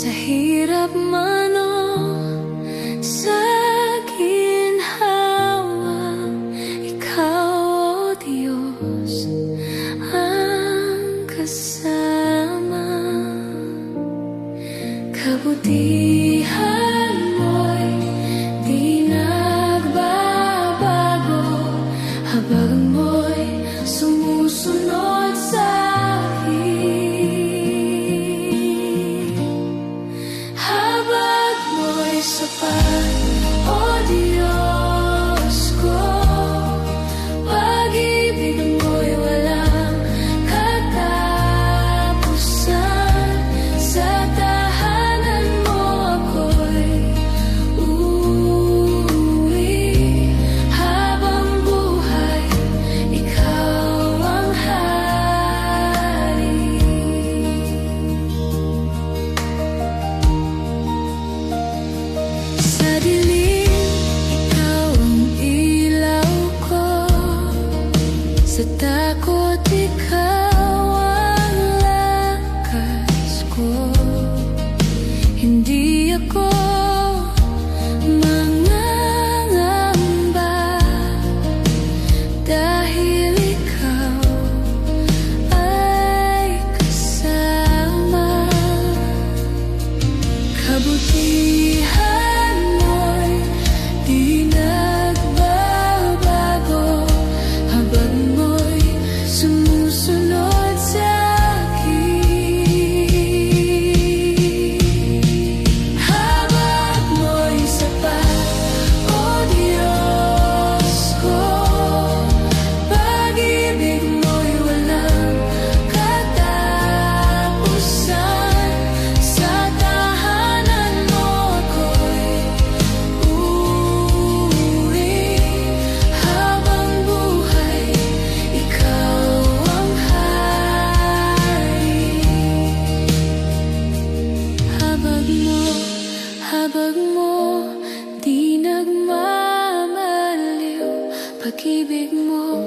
Sa hirap man o sa ginhawa, Ikaw, o Diyos, ang kasama. Kabutihan mo'y di nagbabago, habang mo'y sumusunod sa akin. Habag mo'y sapat, o Diyos ko, pag-ibig mo'y walang katapusan. Sa tahanan mo ako'y uuwi, habang buhay, Ikaw ang hari. Sa dilim, Ikaw ang ilaw ko, sa takot, Ikaw ang lakas ko. Hindi ako mangangamba, dahil Ikaw ay kasama. Kabutihan mo'y di nagbabago, habang mo'y sumusunod sa akin. Habag mo'y sapat, o Diyos ko, pag-ibig mo'y walang katapusan. Sa tahanan mo ako'y uuwi, habang buhay, Ikaw ang hari. Habag mo, di nagmamaliw, pag-ibig mo